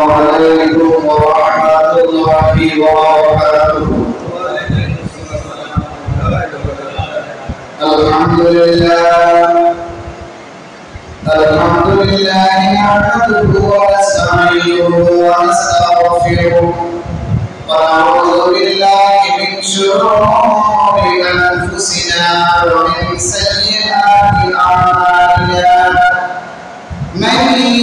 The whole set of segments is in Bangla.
عليكم ورحمة الله وبركاته. الحمد لله نحمده ونستعينه ونستغفره ونعوذ بالله من شرور أنفسنا ومن سيئات أعمالنا. من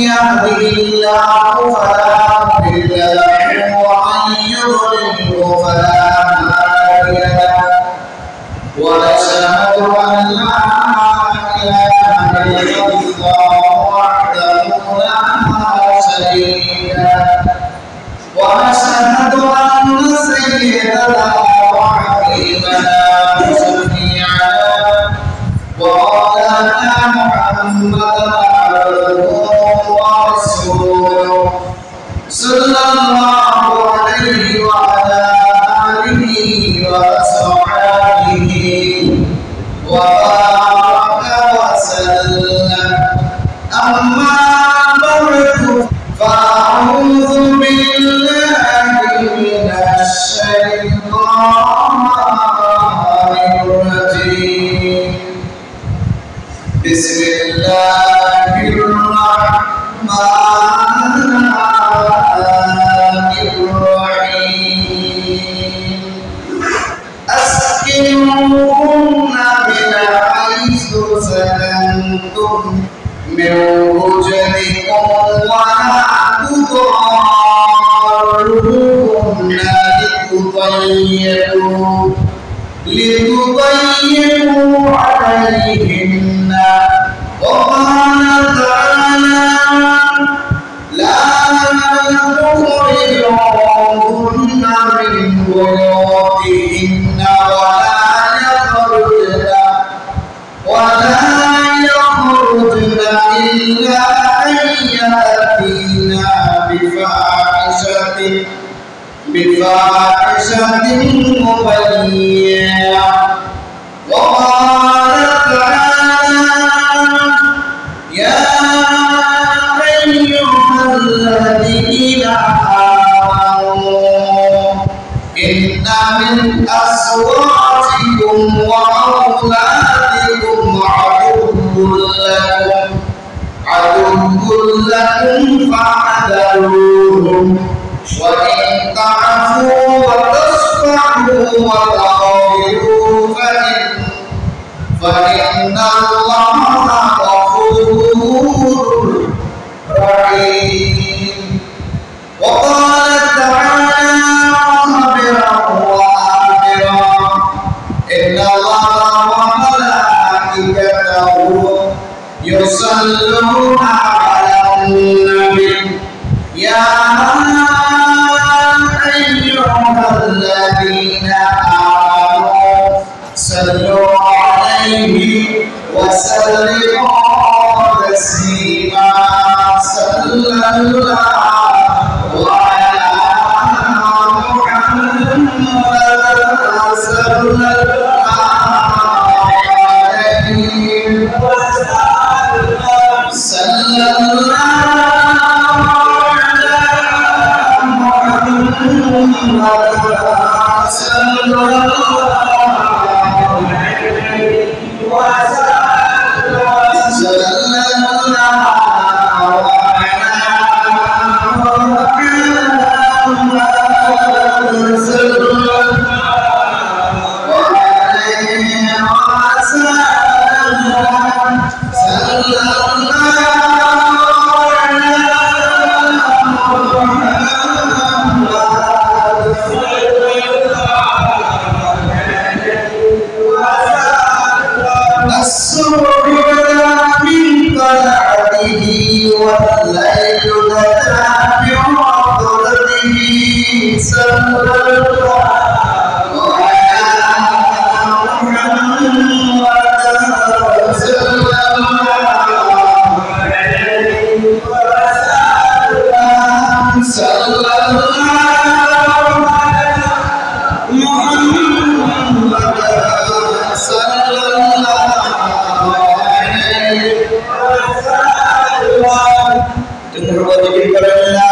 يهده الله فلا مضل له ومن يضلل فلا هادي له. ونشهد أن لا إله إلا الله وحده لا شريك له. ونشهد أن سيدنا وحبيبنا وشفيعنا ومولانا محمدا عبده ورسوله صلى الله عليه وعلى آله وأصحابه وبارك وسلم. أما بعد فأعوذ بالله من الشيطان الرجيم. بسم الله الرحمن الرحيم. أسكنوهن من حيث سكنتم من وجدكم ولا تضاروهن لتضيقوا عليهن. وقال تعالى لا تخرجوهن من بيوتهن ولا يخرجن إلا أن يأتينا بفاحشة مبينة. وقال تعالى يا أيها الذين آمنوا إن من أزواجكم وأولادكم عدو لكم فاحذروهم. وإن تعفوا وتصفحوا وتغفروا فإن الله غفور رحيم. وقال تعالى خبرا وآخرا إن الله وملائكته يصلون على النبي يا أيها الذين آمنوا صلوا عليه وسلموا تسليما. صلى الله على محمد صلى الله عليه وسلم. صلى الله على محمد صلى الله والليل تتابع قدره صلى الله على محمد صلى الله عليه وسلم. صلى الله على محمد صلى الله عليه وسلم.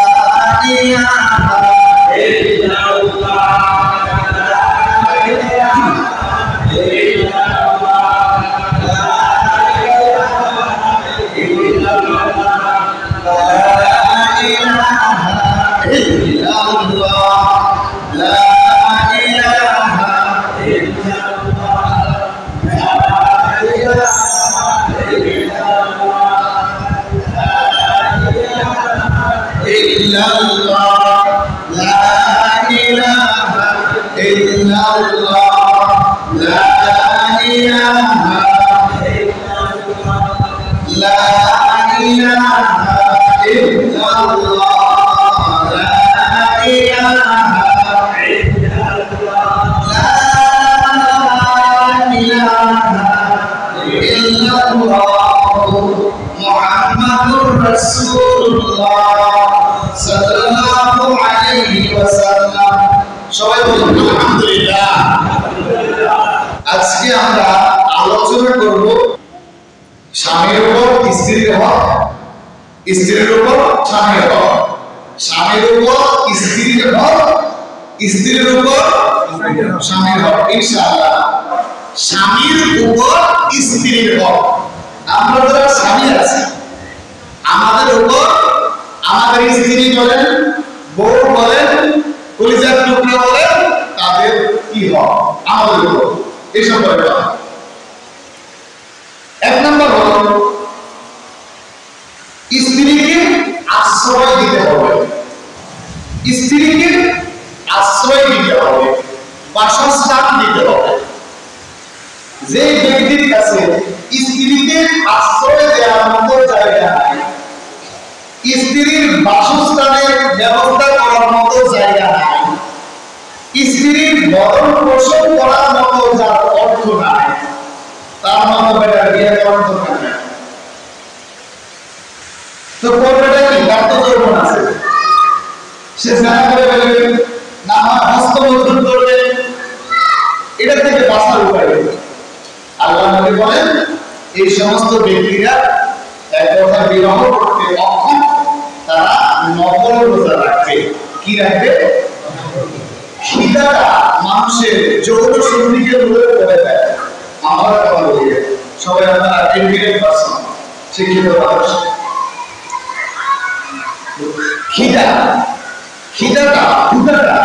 সবাই বলুন আলহামদুলিল্লাহ। আজকে আমরা আলোচনা করব স্বামীর উপর স্ত্রীর হক, স্ত্রীর উপর স্বামীর হক, স্বামীর উপর স্ত্রীর হক, স্ত্রীর উপর স্বামীর হক। ইনশাআল্লাহ স্বামীর উপর স্ত্রীর হক। আমরা যারা স্বামী আছি আমাদের উপর আমাদের স্ত্রী বলেন, বউ বলেন, কলিজার টুকরা বলেন, তাদের কি হক আমাদের উপর এই সম্পর্কে। এক নম্বর হল স্ত্রীকে আশ্রয় দিতে হবে, স্ত্রীকে আশ্রয় দিতে হবে, বাসস্থান দিতে হবে। যে ব্যক্তির কাছে স্ত্রীকে আশ্রয় দেওয়ার মতো জায়গা নাই, স্ত্রীর বাসস্থানের ব্যবস্থা করার মতো জায়গা নাই, স্ত্রীর ভরণ পোষণ করার মতো যার অর্থ নাই, তার মতো বেটা বিয়ে করার দরকার নেই। তো করবেটা কি? তার তো যৌবন আছে, সে জানা করে ফেলবে, না হস্তমৈথুন করবে, এটা থেকে বাঁচার উপায় নেই। আল্লাহ নবী বলেন এই সমস্ত ব্যক্তিরা এক কথা বিবাহ করতে অক্ষম, তারা নফল রোজা রাখবে। কি রাখবে? খিদাটা মানুষের যৌন শক্তিকে রোধ করে দেয়। আমরা কথা বলি সবাই আপনারা এডুকেটেড পারসন, শিক্ষিত মানুষ। খিদাটা ক্ষুধাটা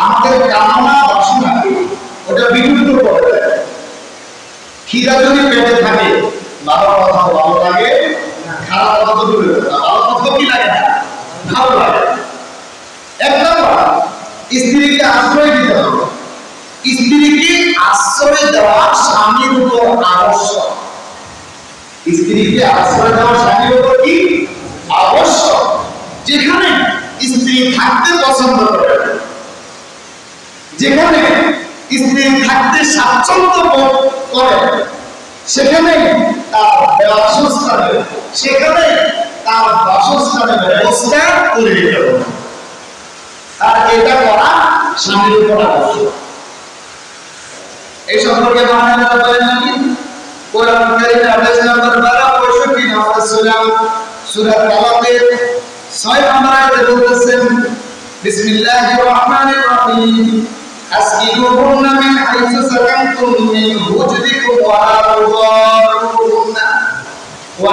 আমাদের কামনা বাসনাকে ওটা বিলুপ্ত করে দেয়। খিদা যদি পেটে থাকে ভালো কথা ভালো লাগে, খারাপ কথা তো দূরে থাকে। ভালো কথা কি লাগে না? ভালো লাগে। এক নম্বর স্ত্রীকে আশ্রয় দিতে হবে। স্ত্রীকে আশ্রয় দেওয়া স্বামীর উপর আবশ্যক। স্ত্রীকে আশ্রয় দেওয়া স্বামীর উপর কি আবশ্যক? যেখানে স্ত্রী থাকতে পছন্দ করে, যেখানে স্ত্রী থাকতে স্বাচ্ছন্দ্য বোধ করে, সেখানে তার বাসস্থানের ব্যবস্থা করে দিতে হবে। আর এটা করা স্বামীর উপর আবশ্যক। এই সম্পর্কে মহানায়ক বলেন নাকি কোরআন কারীমের হাদিস নম্বর 1265 নম্বর সূরা তালাকের 6 নম্বর আয়াতে বলতেছেন বিসমিল্লাহির রহমানির রহিম আসকিনুহুন্না মিন হাইসু সাকানতুম মিন হুজরিকুম ওয়া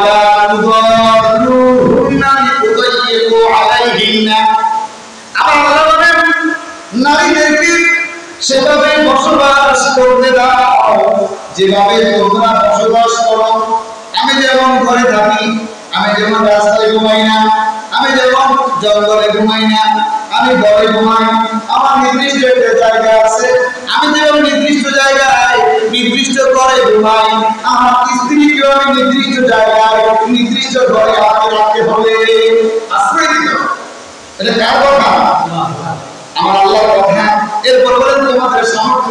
লা তুদাররুহুন্না লিতুদায়্যিকু আলাইহিন্না। আল্লাহ বলেন নারীদেরকে সেভাবে বসবাস করতে দাও যেভাবে তোমরা বসবাস করো। আমি যেমন ঘরে থাকি, আমি যেমন রাস্তায় ঘুমাই না, আমি যেমন জঙ্গলে ঘুমাই না, আমি ঘরে ঘুমাই, আমার নির্দিষ্ট একটা জায়গা আছে, আমি যেমন নির্দিষ্ট জায়গায় নির্দিষ্ট ঘরে ঘুমাই, আমার স্ত্রীকেও আমি নির্দিষ্ট জায়গায় নির্দিষ্ট ঘরে আমাকে রাখতে হবে, আশ্রয় দিতে হবে। এটা কার কথা? আমার আল্লাহর কথা। এরপর বলেন তোমাদের সামর্থ্য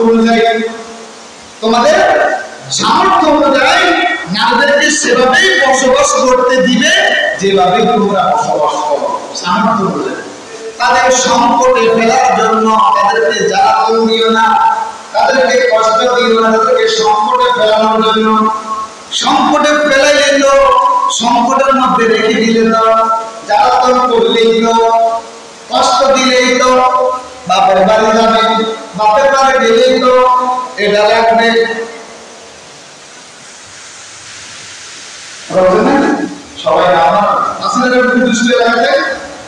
অনুযায়ী নারীদেরকে সেভাবেই বসবাস করতে দিবে যেভাবে তোমরা বসবাস করো। সামর্থ্য অনুযায়ী তাদের সংকটে ফেলার জন্য তাদেরকে জ্বালাতন দিও না, তাদেরকে কষ্ট দিও না, তাদেরকে সংকটে ফেলানোর জন্য। সংকটে ফেলাইলে তো সংকটের মধ্যে রেখে দিলে তো জ্বালাতন করলেই তো কষ্ট দিলেই তো বাপের বাড়ি যাবে, বাপের বাড়ি গেলেই তো এটা লাগবে। সবাই আমার আসলে দুষ্ট এলাকাতে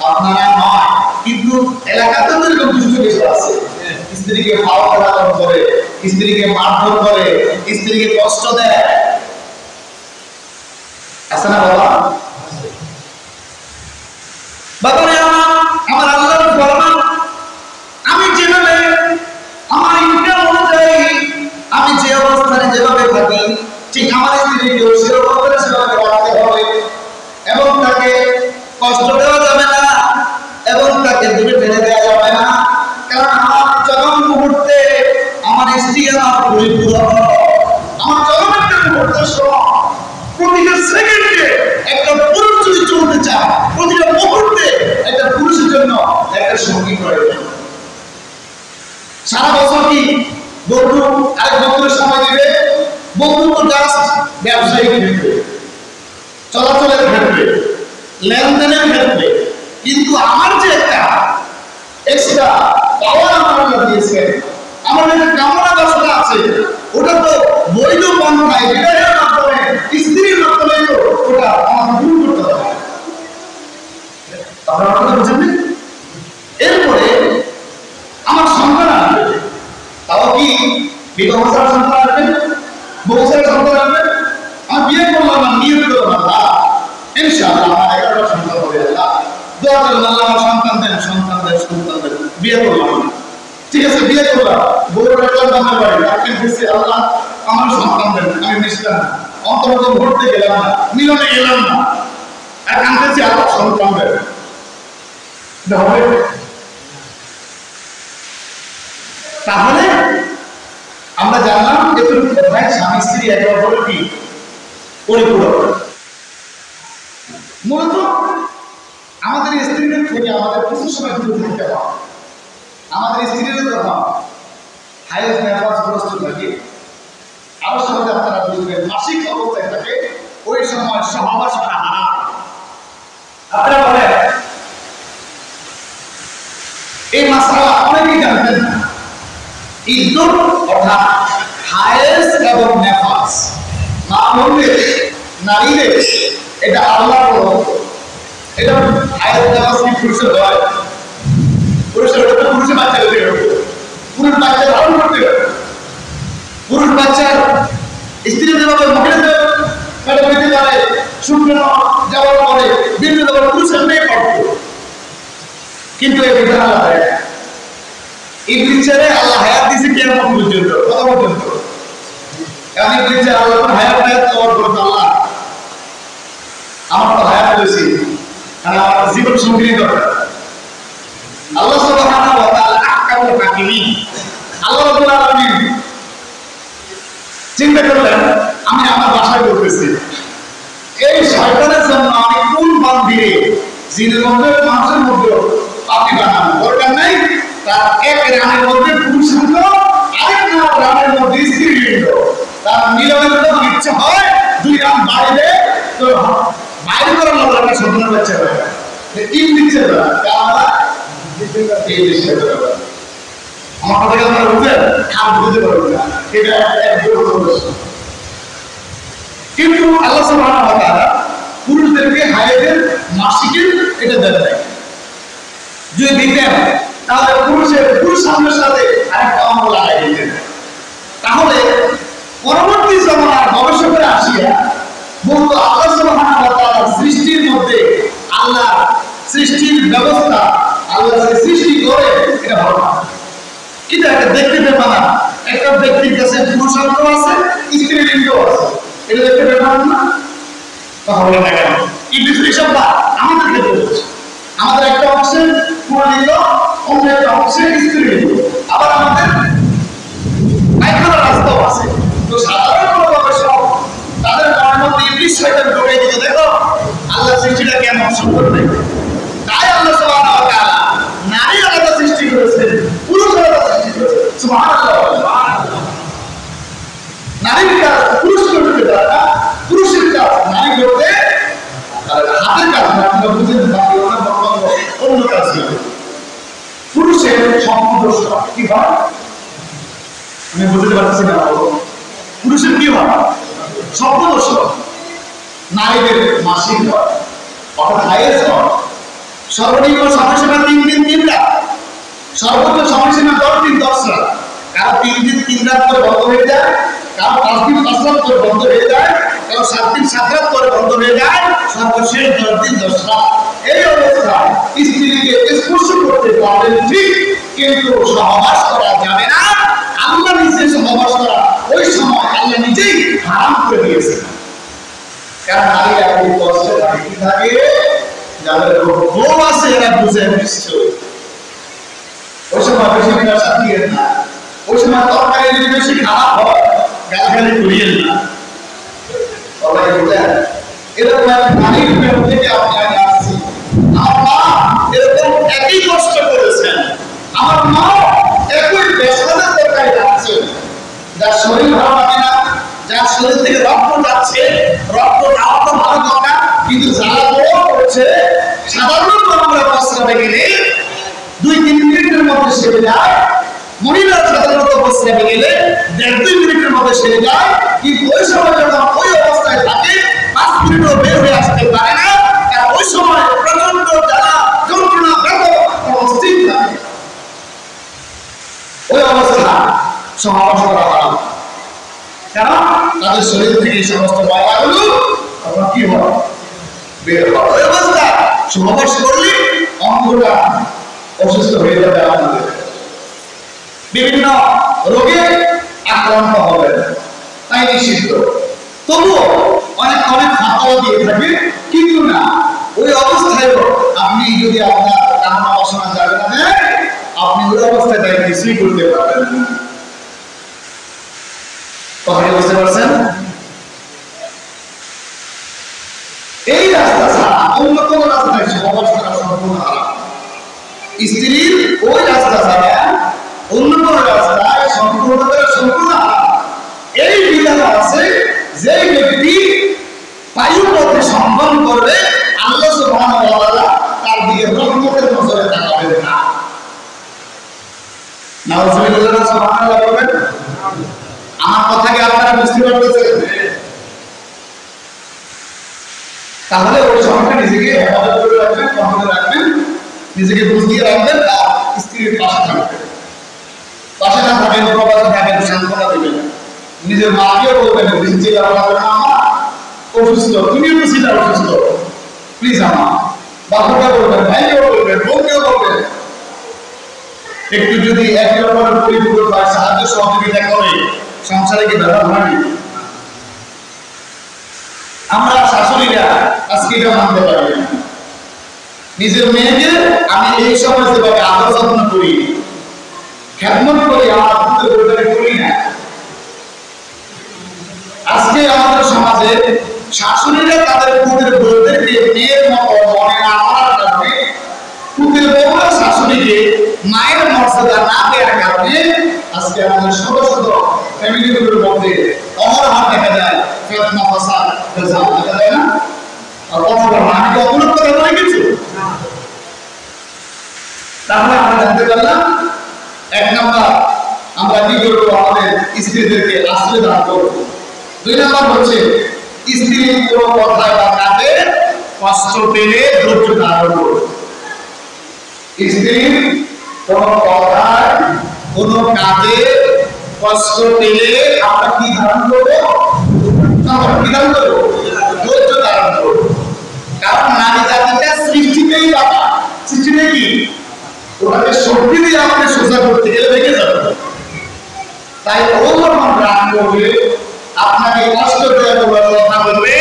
আপনারা নয়, কিন্তু এলাকাতে তো এরকম দুষ্ট কিছু আছে। স্ত্রীকে খাওয়া দাওয়া করে, স্ত্রীকে মারধর করে, স্ত্রীকে কষ্ট দেয়, আছে না বাবা? বাবারে আমার আল্লাহর ফরমান, আমি যেভাবে আমার ইনকাম অনুযায়ী আমি যে অবস্থানে যেভাবে থাকি, ঠিক আমার স্ত্রীকেও সেরকম করে সেভাবে রাখতে হবে, এবং তাকে কষ্ট দেওয়া যাবে না, এবং তাকে দূরে ফেলে দেওয়া যাবে না। কারণ আমার চরম মুহূর্তে আমার স্ত্রী আমার পরিপূরক, আমার চরম একটা মুহূর্তের সময় প্রতিটা সেকেন্ডে একটা পুরুষ যদি চলতে চায়, প্রতিটা মুহূর্তে একটা পুরুষের জন্য একটা সঙ্গী প্রয়োজন। সারা বছর কি বন্ধু আরেক বন্ধুর সময় দিবে? বন্ধু তো জাস্ট ব্যবসায়িক ক্ষেত্রে, চলাচলের ক্ষেত্রে, লেনদেনের ক্ষেত্রে, কিন্তু আমার যে একটা এক্সট্রা পাওয়ার আমার আল্লাহ দিয়েছেন, আমার একটা কামনা বাসনা আছে, ওটা তো বৈধ পন্থায় বিবাহের মাধ্যমে, স্ত্রীর মাধ্যমে তো ওটা আমার পূরণ করতে হবে। আপনারা কথা বুঝেন? এরপরে আমার সন্তান আসবে, তাও কি বিবাহ ছাড়া সন্তান আসবে, বউ ছাড়া সন্তান আসবে? আমি বিয়ে করলাম না, নিয়ত করলাম না, ইনশাআল্লাহ আমার 11টা সন্তান হবে। আল্লাহ দোয়া করেন, আল্লাহ আমার সন্তান দেন, সন্তান দেন, সন্তান দেন। বিয়ে করলাম না, ঠিক আছে, বিয়ে করলাম, বউ রাখলাম বাপের বাড়ি, আপনি বলছি আল্লাহ আমার সন্তান দেন, আমি মিশলাম না, অন্তত ঘুরতে গেলাম না, মিলনে গেলাম না, আর কাঁদতেছি আল্লাহ সন্তান দেন। তাহলে আমরা জানলাম এটুকু কোথায় স্বামী স্ত্রী একে অপরের কি পরিপূরক। মূলত আমাদের স্ত্রীদের থেকে আমাদের কিছু সময় দূরে থাকতে হয়। আমাদের স্ত্রীদের যখন হাইজ নেফাসগ্রস্ত থাকে, আরো সহজে আপনারা বুঝবেন, মাসিক অবস্থায় থাকে, ওই সময় সহবাস করা হারাম। আপনারা বলেন এই মাসআলা অনেকেই জানতেন না। ইদ্দত অর্থাৎ হায়েজ এবং নেফাস, মা বললে নারীদের এটা আল্লাহর রহমত। এটা হায়েজ নেফাস কি পুরুষের হয়? পুরুষের হলে তো পুরুষের বাচ্চা হতে হবে, পুরুষ বাচ্চা ধারণ করতে হবে, পুরুষ বাচ্চার স্ত্রী যেভাবে মহিলাদের পেটে পেতে পারে, শুকনো যাওয়ার পরে বিভিন্ন ধরনের পুরুষের মেয়ে করত, কিন্তু এই বিধান আল্লাহ ইবলিস ছেড়ে আল্লাহ হায়াত দিয়েছে কিয়ামত পর্যন্ত, কত পর্যন্ত? কারণ ইবলিস ছেড়ে আল্লাহ হায়াত কবর করতো। আল্লাহ আমার তো হায়াত হয়েছে, কারণ আমার জীবন সঙ্গী দরকার। আল্লাহ সুবহানাহু ওয়া তাআলা আহকামুল হাকিমিন, আল্লাহ রাব্বুল আলামিন চিন্তা করলেন আমি আমার বাসায় করতেছি, এই শয়তানের জন্য আমি কোন বান্দিরে জিনের মধ্যে মানুষের মধ্যে পাপি বানাবো? দরকার নাই, তার এক রানের মধ্যে পুরুষ লিঙ্গ, আরেক রানের মধ্যে স্ত্রী লিঙ্গ, তার মিলনের যখন ইচ্ছা হয় 2 রান বাইরে তো বাইরে করার লোক একটা সন্তানের বাচ্চা হয়। তিন দিচ্ছে আমার কথা আপনারা বুঝেন? খাপ বুঝতে পারবেন না, এটা এক কিন্তু আল্লাহ সুবহানাহু ওয়া তাআলা পুরুষদেরকে হায়েজের মাসিকের এটা দেন নাই। যদি দিতেন তাহলে পুরুষ সামনের সাথে আরেকটা অঙ্গ লাগাই দিতেন। তাহলে পরবর্তী জমানার গবেষকরা আসিয়া বলতো আল্লাহ সুবহানাহু ওয়া তাআলার সৃষ্টির মধ্যে আল্লাহ সৃষ্টির ব্যবস্থা, আল্লাহ যে সৃষ্টি করে এটা ভালো না, কিন্তু একটা দেখতে পেতাম না, একটা ব্যক্তির কাছে পুরুষাঙ্গ আছে, স্ত্রী লিঙ্গ আছে, এটা দেখতে পেতাম না। তাহলে না কেন ইবলিস এসব না আমাদের ক্ষেত্রে হচ্ছে, আমাদের একটা অংশে পুরুলিঙ্গ, অন্য একটা অংশে স্ত্রী লিঙ্গ, আবার আমাদের পায়খানার রাস্তাও আছে। তো সাধারণ কোনো গবেষক তাদের মনের মধ্যে ইবলিস শয়তান ঢোকাই দিতে, দেখো আল্লাহ সৃষ্টিটা কেমন সুন্দর দেখে। তাই আল্লাহ সুবহানাহু ওয়া তাআলা নারী আলাদা সৃষ্টি করেছেন, পুরুষ আলাদা সৃষ্টি করেছেন। সুবহানাল্লাহ। নারীর কাজ পুরুষ করতে পারে না, পুরুষের কাজ নারী করতে হাতের কাজ না, আপনারা বুঝেন, বাকি অন্য কাজ করে। শব্দদোষ কি হয়? আমি বুঝতে পারছি না। পুরুষের কি হয়? শব্দদোষ। নারীদের মাসিক হয়, অর্থাৎ হাইয়েস্ট হয়। সর্বনিম্ন সময়সীমা 3 দিন 3 রাত, সর্বোচ্চ সময়সীমা 10 দিন 10 রাত। কারো 3 দিন 3 রাত করে বন্ধ হয়ে যায়, কারো 5 দিন 5 রাত করে বন্ধ হয়ে যায়, কারো 7 দিন 7 রাত করে বন্ধ হয়ে যায়, সর্বশেষ 10 দিন 10 রাত। এই অবস্থায় স্ত্রীকে স্পর্শ করতে পারবেন ঠিক, কিন্তু সহবাস করা যাবে না। আল্লাহ নিজে সহবাস করা ওই সময় আল্লাহ নিজেই হারাম করে দিয়েছেন। কারণ নারী এখন কষ্টে থাকে, যাদের বউ আছে এরা বুঝে নিশ্চয়। ওই সময় বেশি ব্যবসা দিয়ে না, ওই সময় তরকারি যদি বেশি খারাপ হয় গালগালি করিয়েন না। সবাই বলেন এরকম এক নারীর প্রেম থেকে আমি আসছি। আমার মা এরকম একই কষ্ট করেছেন, আমার মা একই বেসাদের তরকারি খাচ্ছে। যার শরীর ভালো লাগে না, যার শরীর থেকে রক্ত যাচ্ছে, রক্ত যাওয়া তো ভালো কথা, কিন্তু যারা বড় করছে সাধারণত আমরা প্রস্রাবে গেলে 2-3 মিনিটের মধ্যে সেরে যায়। মহিলা সাধারণত প্রস্রাবে গেলে 1.5-2 মিনিটের মধ্যে সেরে যায়, কিন্তু ওই সময় যখন ওই অবস্থায় থাকে 5 মিনিটও বের হয়ে আসতে পারে না। আর ওই সময় প্রচন্ড জ্বালা যন্ত্রণা ব্যথা অস্থির থাকে। ওই অবস্থা সহবাস করা হয়, কারণ তাদের শরীর থেকে সমস্ত ময়লাগুলো তখন কি হয়? বের হয়। ওই অবস্থা সহবাস করলে অঙ্গটা অসুস্থ হয়ে যাবে, আমাদের বিভিন্ন রোগে আক্রান্ত হবে, তাই নিষিদ্ধ। তবুও অনেক ফাঁকা দিয়ে থাকে, কিন্তু না ওই অবস্থায়ও আপনি যদি আপনার কামনা বাসনা যাবে না দেন, আপনি ওই অবস্থায় তাই কিছুই করতে পারবেন। কথাটি বুঝতে পারছেন? এই রাস্তা ছাড়া অন্য কোন রাস্তায় সহবাস করা সম্পূর্ণ হারাম। স্ত্রীর ওই রাস্তা ছাড়া অন্য কোন রাস্তায় সম্পূর্ণ হারাম। এই বিধান আছে, যে ব্যক্তি বায়ুপথে সম্মান করবে আল্লাহ সুবহানাহু ওয়া তাআলা তার দিকে রহমতের নজরে তাকাবেন না। নাউজুবিল্লাহ, সুবহানাল্লাহ বলবেন। আমার কথা কি আপনারা বুঝতে পারতেছেন? তাহলে ওই সময়টা নিজেকে হেফাজত করে রাখবেন, কন্ট্রোলে রাখবেন, নিজেকে বুঝিয়ে রাখবেন, আর স্ত্রীর পাশে থাকবেন। পাশে না থাকবেন, প্রবাসে থাকবেন, সান্ত্বনা দিবেন। নিজের মাকেও বলবেন, চিন্তা করবেন না মা অসুস্থ, তুমিও তো চিন্তা অসুস্থ, প্লিজ আমার বাবাকে বলবেন, ভাইকেও বলবেন, বোনকেও বলবেন। একটু যদি একে অপরের পরিপূরক হয়, সাহায্য সহযোগিতা করে, সংসারে কি ব্যবহার হয়নি? আমরা শাশুড়িরা আজকে এটা মানতে পারি না। নিজের মেয়েকে আমি এই সময় যেভাবে আদর যত্ন করি, খেদমত করি, আমার করি না। আজকে আমাদের সমাজে শাশুড়িরা তাদের পুত্রের বউদেরকে মেয়ের মতো মনে না করার কারণে, পুত্রের বউরা শাশুড়িকে মায়ের মর্যাদা না দেওয়ার কারণে আজকে আমাদের শত শত ফ্যামিলিগুলোর মধ্যে অহরহ দেখা যায় ফিতনা ফাসাদ দেখা যায় না। আর কথা বলা, আমি কি অপরাধ কথা বলে কিছু? তাহলে আমরা জানতে পারলাম, 1 নাম্বার আমরা কি করবো? আমাদের স্ত্রীদেরকে আশ্রয় দান করবো। 2 নাম্বার হচ্ছে স্ত্রীর কোনো কথায় বা কাজে কষ্ট পেলে ধৈর্য ধারণ করবো। স্ত্রীর কোনো কথায় কোনো কাজে কষ্ট পেলে আমরা কি ধারণ করবো? কি ধারণ করবো? ধৈর্য ধারণ করবো। কারণ নারী জাতিটা সৃষ্টিতেই বাবা, সৃষ্টিতে কি ওটাকে শক্তি দিয়ে আমাকে সোজা করতে গেলে ভেঙে যাবে। তাই ওরকম রাগ করবে, আপনাকে কষ্ট দেওয়ার কথা বলবে,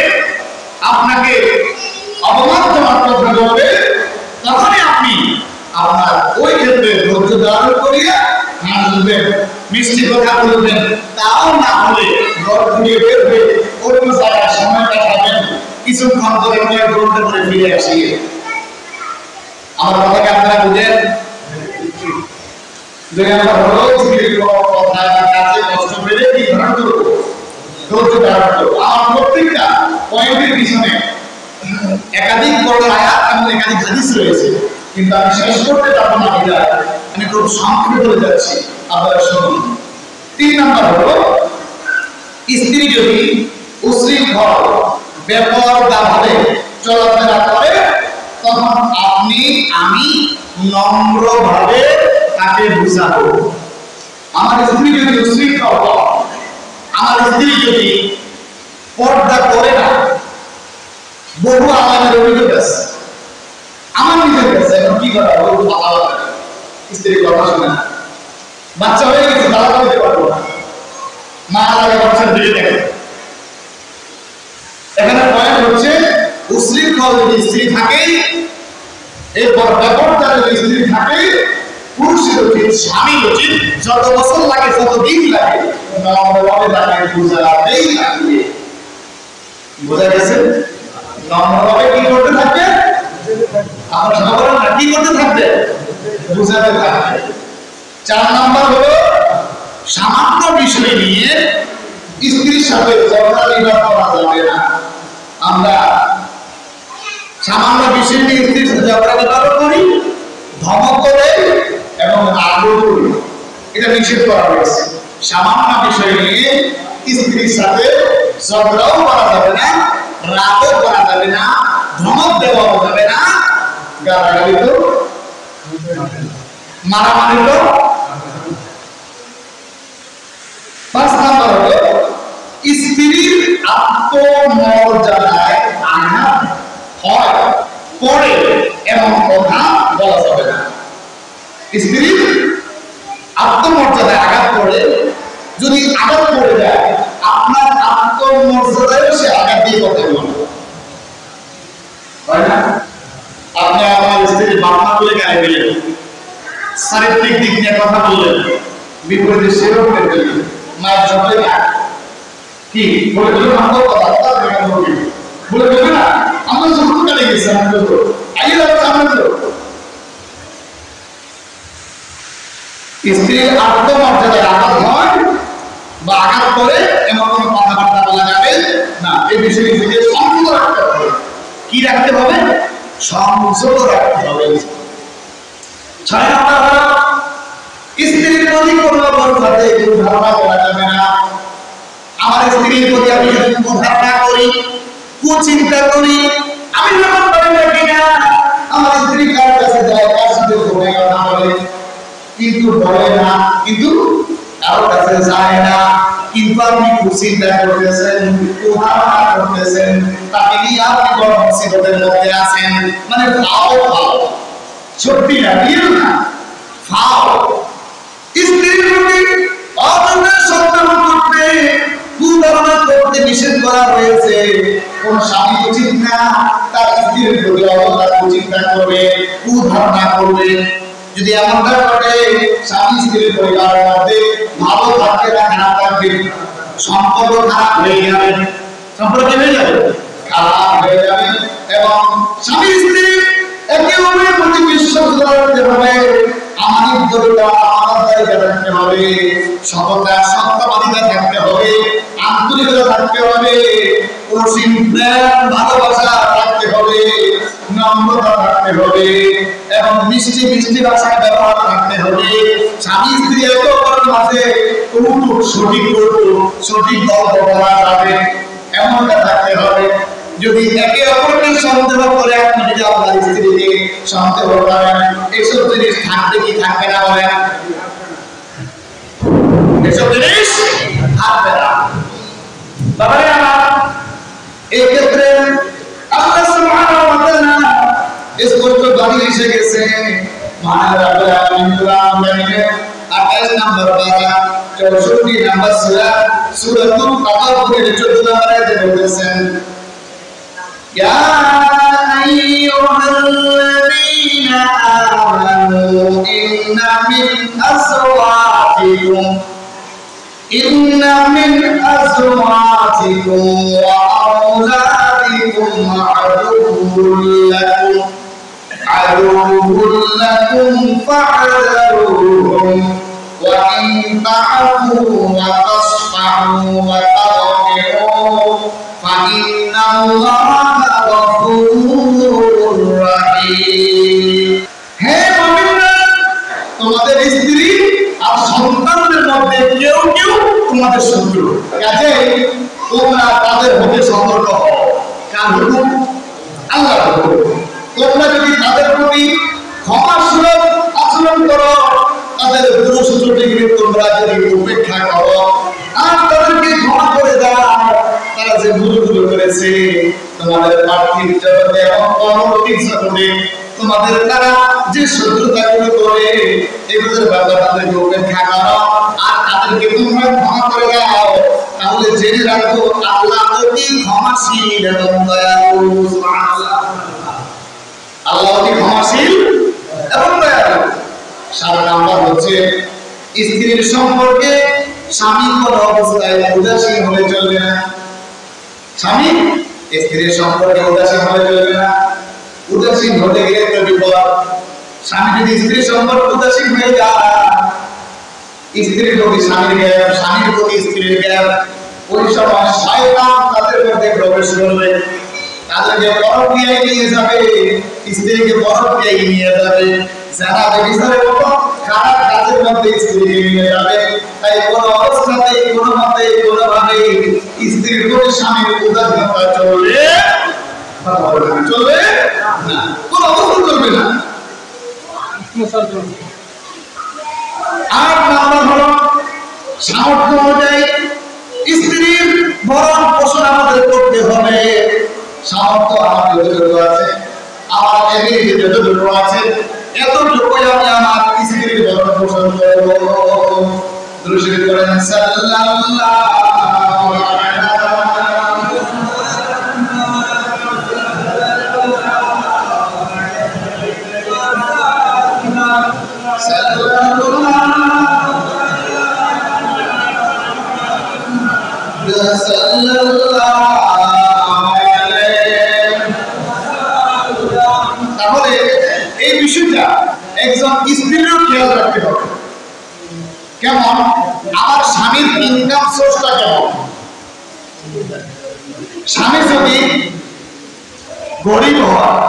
আপনাকে অবমাননার কথা বলবে, তখনই আপনি আপনার ওই ক্ষেত্রে ধৈর্য ধারণ করিয়ে হাসবেন, মিষ্টি কথা বলবেন। তাও না হলে ঘর থেকে বের হয়ে অন্য জায়গায় সময় কাটাবেন, কিছুক্ষণ করে গ্রহণ করে ফিরে আসি। আমার কথাকে আপনারা বুঝেন? 2 নাম্বার হলো স্ত্রীর কথা কাজে কষ্ট পেলে কি ধারণ করবো? ধৈর্য ধারণ করবো। আমার প্রত্যেকটা পয়েন্টের পিছনে একাধিক বড় আয়াত এবং একাধিক হাদিস রয়েছে, কিন্তু আমি শেষ করতে পারবো না। আমি খুব সংক্ষেপে বলে যাচ্ছি, আপনারা শুনুন। 3 নাম্বার হলো স্ত্রী যদি উশৃঙ্খল বেপরোয়াভাবে চলাফেরা করে তখন আপনি আমি নম্রভাবে তাকে বুঝাবো। আমার স্ত্রী যদি উশৃঙ্খল হয়, আমার স্ত্রী যদি পর্দা করে না, বহু আমাদের অভিযোগ আছে, আমার নিজের কাছে এখন কি করা হবে, স্ত্রীর কথা শুনে না, বাচ্চা হয়ে গেছে তারা করতে পারবো না, মা আলাদা বাচ্চার দিকে দেখে। এখানে পয়েন্ট হচ্ছে উশৃঙ্খল যদি স্ত্রী থাকে, এরপর বেপরোয়া যদি স্ত্রী থাকে, পুরুষের উচিত, স্বামীর উচিত যত বছর লাগে যত দিন লাগে নম্রভাবে তাকে বুঝাতেই লাগবে। বোঝা গেছে? নম্রভাবে কি করতে থাকবে? আমরা সবাই বলেন না, কি করতে থাকবে? বুঝাতে থাকবে। 4 নাম্বার হলো সামান্য বিষয় নিয়ে স্ত্রীর সাথে ঝগড়া বিবাদ করা যাবে না। আমরা সামান্য বিষয় নিয়ে স্ত্রীর সাথে ঝগড়া বিবাদ করি, ধমক করে এবং রাগও করি, এটা নিষেধ করা হয়েছে। সামান্য বিষয় নিয়ে স্ত্রীর সাথে ঝগড়াও করা যাবে না, রাগও করা যাবে না, ধমক দেওয়াও যাবে না, গালাগালি তো, মারামারি তো। 5 নাম্বার হলো স্ত্রীর আত্মমর্যাদায় আঘাত হয় পড়ে এমন কথা বলা যাবে না। স্ত্রীর আত্মমর্যাদায় আঘাত পড়ে, যদি আঘাত পড়ে যায় আপনার আত্মমর্যাদায় সে আঘাত দিয়ে কথা বলবে, হয় না? আপনি আপনার স্ত্রীর বাপমা বলে গায়ে দিলেন, চারিত্রিক দিক নিয়ে কথা বললেন, বিপরীতে সেও করে দিলেন, মায়ের জন্যই না কি বলে দিল, আমার কথা বলে দেবে না, আমরা যখন কাটে গেছি আমরা তো আগে যাচ্ছে, আমরা তো স্ত্রীর আত্মমর্যাদায় আঘাত হয় বা আঘাত করে এমন কোনো কথাবার্তা বলা যাবে না। এই বিষয়টি থেকে সংযত রাখতে হবে। কি রাখতে হবে? সংযত রাখতে হবে। 6 নাম্বার হলো স্ত্রীর প্রতি কোনো অবস্থাতে ধারণা করা যাবে না। আমার স্ত্রীর প্রতি আমি যদি ধারণা করি, কুচিন্তা করি, আমি যখন পারি না কিনা আমার স্ত্রী কার কাছে যায়, কার সাথে ফোনে কথা বলে, কিন্তু বলে না, কিন্তু কারোর কাছে যায় না, কিন্তু আপনি কুচিন্তা করতেছেন, ধারণা করতেছেন, তাকে নিয়ে আপনি বড় মুসিবতের মধ্যে আছেন, মানে ফাও সত্যি না, রিয়েল না, ফাও। স্ত্রীর প্রতি অবৈধ সন্তান করতে, কুধারণা করতে নিষেধ করা হয়েছে। কোন স্বামী উচিত না তার স্ত্রীর প্রতি অবৈধ চিন্তা করবে, কুধারণা করবে। যদি এমনটা ঘটে স্বামী স্ত্রীর পরিবারের মধ্যে ভালো থাকবে না খারাপ থাকবে, সম্পর্ক খারাপ হয়ে যাবে, সম্পর্ক হয়ে যাবে খারাপ হয়ে যাবে। এবং স্বামী স্ত্রী একে অপরের প্রতি বিশ্বাস রাখতে হবে, আমানতদারিতা থাকতে হবে, সততা সত্যবাদিতা থাকতে হবে, আন্তরিকতা থাকতে হবে, অসীম প্রেম ভালোবাসা থাকতে হবে, নম্রতা থাকতে হবে এবং মিষ্টি মিষ্টি ভাষায় ব্যবহার থাকতে হবে। স্বামী স্ত্রী একে অপরের মাঝে কৌতুক সঠিক গল্প বলা যাবে, এমনটা থাকতে হবে। যদি একে অপরকে সন্দেহ করে আপনি যদি আপনার স্ত্রীকে সন্দেহ করেন, এসব জিনিস থাকবে কি থাকবে না বলেন? এসব জিনিস থাকবে না। বাবারে আমার এই ক্ষেত্রে আল্লাহ সুবহানাহু ওয়া তাআলা স্পষ্ট বাণী এসে গেছে। মহান রব্বুল আলামিন কোরআনের 28 নম্বর পারা 64 নম্বর সূরাতুল তাকাব্বুরের 14 নম্বর আয়াতে বলেছেন, يا أيها الذين آمنوا إن من أزواجكم وأولادكم عدو لكم فاحذروهم وإن تعفوا وتصفحوا وتغفروا فإن الله غفور رحيم। হে মুমিনরা, তোমাদের স্ত্রী আর সন্তানদের মধ্যে কেউ কেউ তোমাদের শত্রু। কাজেই তোমরা তাদের হতে সতর্ক হও। কার হুকুম? আল্লাহর হুকুম। তোমরা যদি তাদের প্রতি ক্ষমাসুলভ আচরণ করো, তাদের দোষ ত্রুটিগুলি তোমরা যদি উপেক্ষা করো আর তাদেরকে ক্ষমা করে দাও, তারা যে ভুলগুলো করেছে তোমাদের পার্থিব জগতে এবং পরবর্তী জগতে তোমাদের তারা যে শত্রুতাগুলো করে এগুলোর ব্যাপারে তাদেরকে উপেক্ষা করো আর তাদেরকে তোমরা ক্ষমা করে দাও, তাহলে জেনে রাখো আল্লাহ অতি ক্ষমাশীল এবং দয়ালু। সুবহানাল্লাহ। আল্লাহ অতি ক্ষমাশীল এবং দয়ালু। 7 নাম্বার হচ্ছে স্ত্রীর সম্পর্কে স্বামী কোনো অবস্থায় উদাসীন হলে চলবে না। স্বামী স্ত্রীর সম্পর্কে উদাসীন হলে চলবে না। উদাসীন হতে গেলে তো বিপদ। স্বামী যদি স্ত্রীর সম্পর্কে উদাসীন হয়ে যায়, স্ত্রীর প্রতি স্বামীর জ্ঞান, স্বামীর প্রতি স্ত্রীর জ্ঞান, ওই সময় শয়তান তাদের মধ্যে প্রবেশ করবে, তাদেরকে পরক্রিয়ায় নিয়ে যাবে, স্ত্রীকে পরক্রিয়ায় নিয়ে যাবে, যারা ব্যভিচারের মতো খারাপ কাজের মধ্যে স্ত্রীকে নিয়ে যাবে। তাই কোনো অবস্থাতেই কোনো মতে কোনোভাবে স্ত্রীর প্রতি স্বামীর উদাসীনতা চলবে না, কোনো অবস্থা চলবে না। 8 নাম্বার হলো সামর্থ্য অনুযায়ী স্ত্রীর ভরণ পোষণ আমাদের করতে হবে। সামর্থ্য আমার যতটুকু আছে, আমার এমনি যতটুকু আছে, এতটুকুই আমি আমার স্ত্রীর ভরণ পোষণ করব। দুরূদ শরীফ পড়েন সাল্লাল্লাহু আলাইহি তাহলে এই বিষয়টা একজন স্ত্রীরও খেয়াল রাখতে হবে। কেমন? আমার স্বামীর ইনকাম সোর্সটা কেমন? স্বামী যদি গরিব হয়,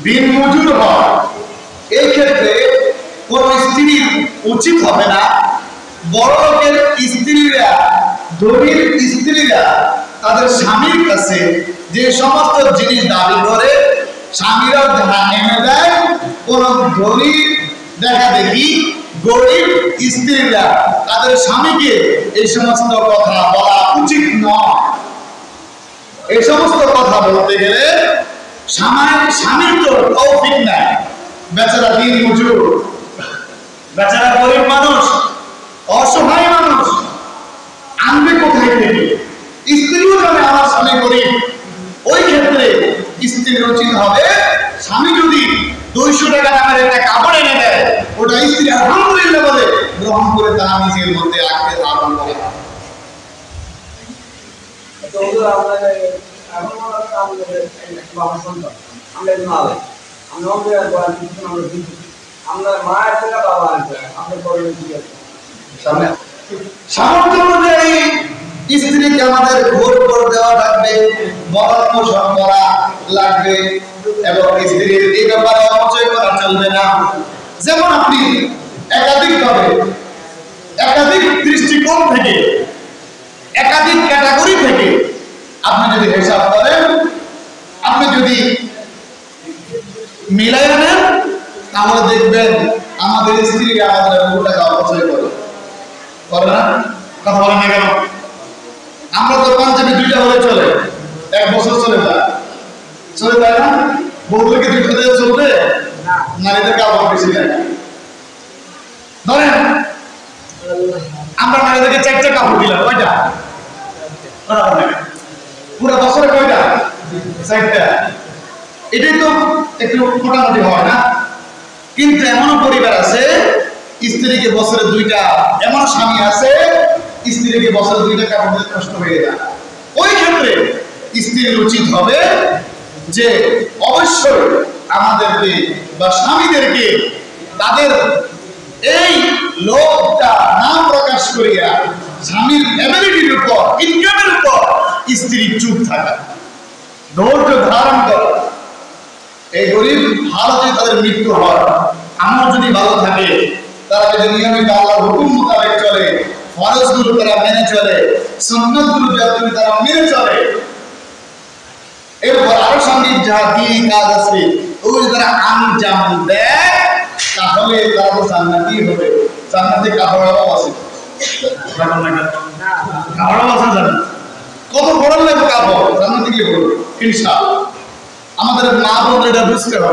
দিনমজুর হয়, এই ক্ষেত্রে কোন স্ত্রীর উচিত হবে না বড় লোকের স্ত্রীরা, ধনীর স্ত্রীরা তাদের স্বামীর কাছে যে সমস্ত জিনিস দাবি করে স্বামীরা ধার এনে দেয়, কোন ধনী দেখা দেখি গরিব স্ত্রীরা তাদের স্বামীকে এই সমস্ত কথা বলা উচিত নয়। এই সমস্ত কথা বলতে গেলে স্বামীর তো তৌফিক নাই, বেচারা দিন মজুর, বেচারা গরিব মানুষ, অসহায় মানুষ, আনবে কোথায় থেকে? স্ত্রীও জানে আমার স্বামী গরিব, ওই ক্ষেত্রে স্ত্রীর উচিত হবে স্বামী যদি 200 টাকা দামের একটা কাপড় এনে দেয়, ওটা স্ত্রী আলহামদুলিল্লাহ বলে গ্রহণ করে তারা নিজের মধ্যে রাখতে ধারণ করে। সামর্থ্য অনুযায়ী স্ত্রীকে আমাদের ভোট করে দেওয়া লাগবে, ভরণ পোষণ করা লাগবে এবং স্ত্রীর এই ব্যাপারে অপচয় করা চলবে না। যেমন আপনি একাধিকভাবে, একাধিক দৃষ্টিকোণ থেকে, একাধিক ক্যাটাগরি থেকে আপনি যদি হিসাব করেন, আপনি যদি মিলাই নেন, তাহলে দেখবেন আমাদের স্ত্রীরা আমাদের বহু টাকা অপচয় করে না? কথা বলেন না কেন? আমরা তো পাঞ্জাবি 2টা হলে চলে, 1 বছর চলে যায় না? বউদেরকে 2টা দিয়ে চলবে, নারীদেরকে আবার বেশি দেয়। ধরেন আমরা নারীদেরকে 4টা কাপড় দিলাম, কয়টা? পুরো বছরে কয়টা? 4টা। এটাই তো একটু মোটামুটি হয় না? কিন্তু এমনও পরিবার আছে স্ত্রীকে বছরে 2টা, এমন স্বামী আছে স্ত্রীকে বছরে 2টা কাপড় দিতে কষ্ট হয়ে যায়। ওই ক্ষেত্রে স্ত্রীর উচিত হবে যে অবশ্যই আমাদেরকে বা স্বামীদেরকে তাদের এই লোভটা না প্রকাশ করিয়া স্বামীর অ্যাবিলিটির উপর, ইনকামের উপর স্ত্রী চুপ থাকা, ধৈর্য ধারণ করা। এই গরিব ভালো যদি তাদের মৃত্যু হয়, আমার যদি ভালো থাকে, তারা যদি নিয়মিত আল্লাহর হুকুম মোতাবেক চলে, ফরজগুলো তারা মেনে চলে, সুন্নাতগুলো যদি তারা মেনে চলে, এরপর আরো সাময়িক যাহা দিনই কাজ আছে ওগুলো তারা আঞ্জাম দেয়, তাহলে তারা তো জান্নাতি হবে। জান্নাতে কাপড়াও আছে, কাপড়াও আছে জানেন কত বড় লাগবে কাপড় জান্নাতে গিয়ে বলবে ইনশাআল্লাহ। আমাদের মা বোন এটা বুঝতে হবে।